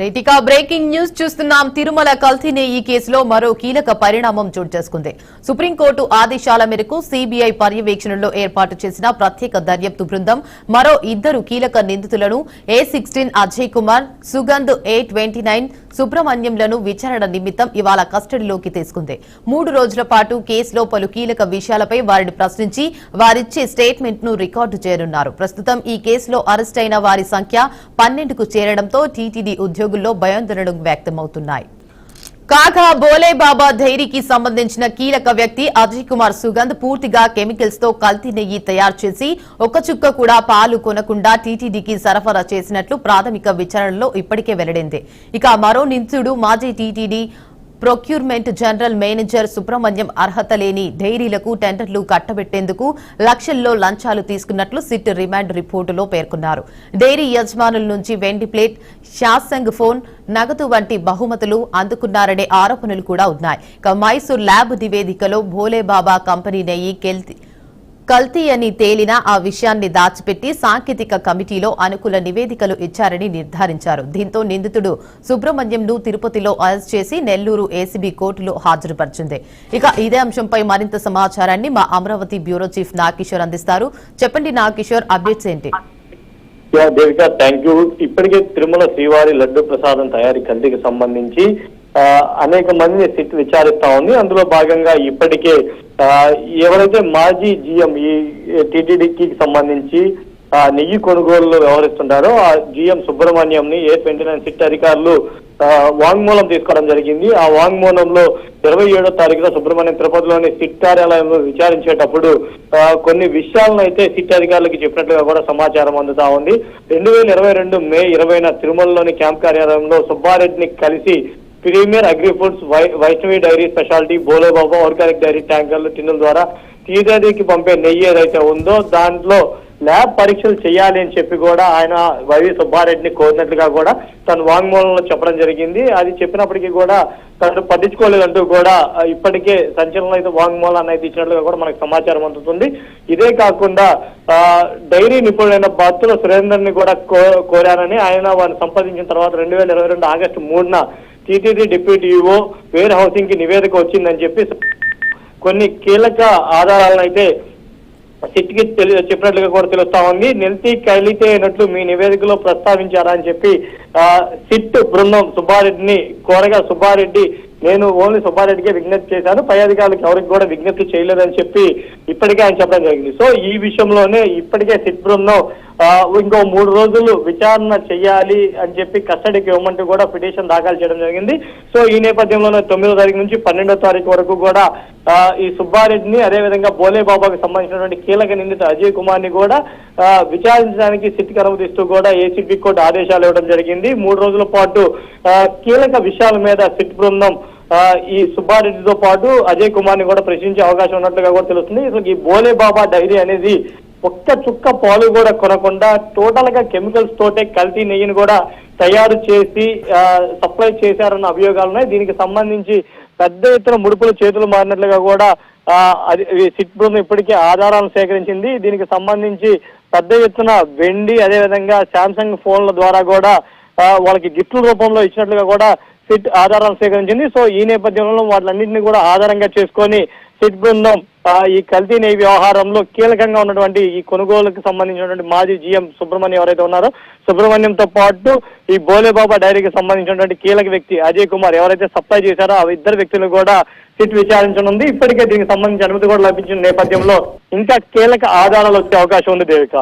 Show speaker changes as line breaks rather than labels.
రైటికా breaking news చూస్తున్నాం. తిరుమల కల్తీ ఈ కేసులో మరో కీలక పరిణామం చోటు చేసుకుంది. సుప్రీంకోర్టు ఆదేశాల మేరకు సిబిఐ పర్యవేక్షణలో ఏర్పాటు చేసిన ప్రత్యేక దర్యాప్తు బృందం మరో ఇద్దరు కీలక నిందితులను A16 అజయ్ కుమార్, సుగంధ్ A29 సుబ్రహ్మణ్యంలను విచారణ నిమిత్తం ఇవాళ కస్టడీలోకి తీసుకుంది. 3 రోజుల పాటు కేసులో పలు కీలక విషయాలపై వారిని ప్రశ్నించి వారిచ్చే స్టేట్మెంట్ ను రికార్డు చేయనున్నారు. ప్రస్తుతం ఈ కేసులో అరెస్ట్ అయిన వారి సంఖ్య 12కు చేరడంతో టీటీడీ ఉద్యోగుల్లో భయాందోళనలు వ్యక్తమవుతున్నాయి. కాగా బోలేబాబా డైరీకి సంబంధించిన కీలక వ్యక్తి అజయ్ కుమార్ సుగంధ్ పూర్తిగా కెమికల్స్ తో కల్తీ నెయ్యి తయారు చేసి ఒక్క చుక్క కూడా పాలు కొనకుండా టీటీడీకి సరఫరా చేసినట్లు ప్రాథమిక విచారణలో ఇప్పటికే వెల్లడైంది. ఇక మరో నిందితుడు మాజీ TTD procurement general manager Subrahmanyam అర్హత లేని డైరీలకు టెండర్లు కట్టబెట్టేందుకు లక్షల్లో లంచాలు తీసుకున్నట్లు సిట్ రిమాండ్ రిపోర్టులో పేర్కొన్నారు. డైరీ యజమానుల నుంచి వెండి ప్లేట్, శాంసంగ్ ఫోన్, నగదు వంటి బహుమతులు అందుకున్నారనే ఆరోపణలు కూడా ఉన్నాయి. ఇక మైసూర్ ల్యాబ్ నివేదికలో భోలేబాబా కంపెనీ నెయ్యి కల్తీ అని తేలిన ఆ విషయాన్ని దాచిపెట్టి సాంకేతిక కమిటీలో అనుకూల నివేదికలు ఇచ్చారని నిర్ధారించారు. దీంతో నిందితుడు సుబ్రహ్మణ్యంను తిరుపతిలో అరెస్ట్ చేసి నెల్లూరు ఏసీబీ కోర్టులో హాజరుపరిచింది. ఇక ఇదే అంశంపై మరింత సమాచారాన్ని మా అమరావతి బ్యూరో చీఫ్ నాగకిషోర్ అందిస్తారు. చెప్పండి నాగకిషోర్, అప్డేట్స్ ఏంటి?
Devika, thank you. ఇప్పటికే తిరుమల శ్రీవారి లడ్డు ప్రసాదం తయారీ కల్తీకి సంబంధించి అనేక మందిని సిట్ విచారిస్తా ఉంది. అందులో భాగంగా ఇప్పటికే ఎవరైతే మాజీ జీఎం ఈ టీటీడీకి సంబంధింంచి నెయ్యి కొనుగోలు వ్యవహరిస్తుంటారో ఆ జీఎం సుబ్రహ్మణ్యంని A29 సిట్ అధికారులు వాంగ్మూలం తీసుకోవడం జరిగింది. ఆ వాంగ్మూలంలో 27వ తారీఖున సుబ్రహ్మణ్యం తిరుపతిలోని సిట్ కార్యాలయంలో విచారించేటప్పుడు కొన్ని విషయాలను అయితే సిట్ అధికారులకు చెప్పినట్లుగా కూడా సమాచారం అందుతా ఉంది. 2022 మే 20న తిరుమలలోని క్యాంప్ కార్యాలయంలో సుబ్బారెడ్డిని కలిసి premier agri foods, Vaishnavi dairy speciality, Bolebaba organic dairy ట్యాంకర్లు, టిన్నుల ద్వారా టీటీడీకి పంపే నెయ్యి ఏదైతే ఉందో దాంట్లో ల్యాబ్ పరీక్షలు చేయాలి అని చెప్పి కూడా ఆయన వైవి సుబ్బారెడ్డిని కోరినట్లుగా కూడా తన వాంగ్మూలంలో చెప్పడం జరిగింది. అది చెప్పినప్పటికీ కూడా తను పట్టించుకోలేదంటూ కూడా ఇప్పటికే సంచలనం అయితే వాంగ్మూలాన్ని అయితే ఇచ్చినట్లుగా కూడా మనకు సమాచారం అందుతుంది. ఇదే కాకుండా డైరీ నిపుణులైన బత్తుల సురేందర్ని కూడా కోరానని ఆయన వారిని సంపాదించిన తర్వాత 2022 ఆగస్టు 3న TTD deputy EO warehousing కి నివేదిక వచ్చిందని చెప్పి కొన్ని కీలక ఆధారాలను అయితే సిట్ కి చెప్పినట్లుగా కూడా తెలుస్తా ఉంది. నెల్తీ కైలితే అయినట్లు మీ నివేదికలో ప్రస్తావించారా అని చెప్పి సిట్ బృందం సుబ్బారెడ్డిని కోరగా సుబ్బారెడ్డి నేను ఓన్లీ సుబ్బారెడ్డికే విజ్ఞప్తి చేశాను, పై అధికారులకు ఎవరికి కూడా విజ్ఞప్తి చేయలేదని చెప్పి ఇప్పటికే ఆయన చెప్పడం జరిగింది. సో ఈ విషయంలోనే ఇప్పటికే సిట్ బృందం ఇంకో 3 రోజులు విచారణ చేయాలి అని చెప్పి కస్టడీకి ఇవ్వమంటూ కూడా పిటిషన్ దాఖలు చేయడం జరిగింది. సో ఈ నేపథ్యంలోనే 9వ తారీఖు నుంచి 12వ తారీఖు వరకు కూడా ఈ సుబ్బారెడ్డిని అదేవిధంగా బోలేబాబాకి సంబంధించినటువంటి కీలక నిందిత అజయ్ కుమార్ ని కూడా విచారించడానికి సిట్కి అనుమతిస్తూ కూడా ఏసీబీ కోర్టు ఆదేశాలు ఇవ్వడం జరిగింది. 3 రోజుల పాటు కీలక విషయాల మీద సిట్ బృందం ఈ సుబ్బారెడ్డితో పాటు అజయ్ కుమార్ ని కూడా ప్రశ్నించే అవకాశం ఉన్నట్లుగా కూడా తెలుస్తుంది. ఈ బోలేబాబా డైరీ అనేది ఒక్క చుక్క పాలు కూడా కొనకుండా టోటల్ గా కెమికల్స్ తోటే కల్తీ నెయ్యిని కూడా తయారు చేసి సప్లై చేశారన్న అభియోగాలు ఉన్నాయి. దీనికి సంబంధించి పెద్ద ఎత్తున ముడుపులు చేతులు మారినట్లుగా కూడా సిట్ బృందం ఇప్పటికే ఆధారాలను సేకరించింది. దీనికి సంబంధించి పెద్ద ఎత్తున వెండి అదేవిధంగా శాంసంగ్ ఫోన్ల ద్వారా కూడా వాళ్ళకి గిఫ్ట్ల రూపంలో ఇచ్చినట్లుగా కూడా సిట్ ఆధారాలను సేకరించింది. సో ఈ నేపథ్యంలో వాటిలన్నింటినీ కూడా ఆధారంగా చేసుకొని సిట్ బృందం ఈ కల్తీ నెయ్యి వ్యవహారంలో కీలకంగా ఉన్నటువంటి ఈ కొనుగోలుకు సంబంధించినటువంటి మాజీ జీఎం సుబ్రహ్మణ్యం ఎవరైతే ఉన్నారో సుబ్రహ్మణ్యంతో పాటు ఈ బోలేబాబా డైరీకి సంబంధించినటువంటి కీలక వ్యక్తి అజయ్ కుమార్ ఎవరైతే సప్లై చేశారో ఆ ఇద్దరు వ్యక్తులను కూడా సిట్ విచారించనుంది. ఇప్పటికే దీనికి సంబంధించి అనుమతి కూడా లభించిన నేపథ్యంలో ఇంకా కీలక ఆధారాలు వచ్చే అవకాశం ఉంది. దేవిక.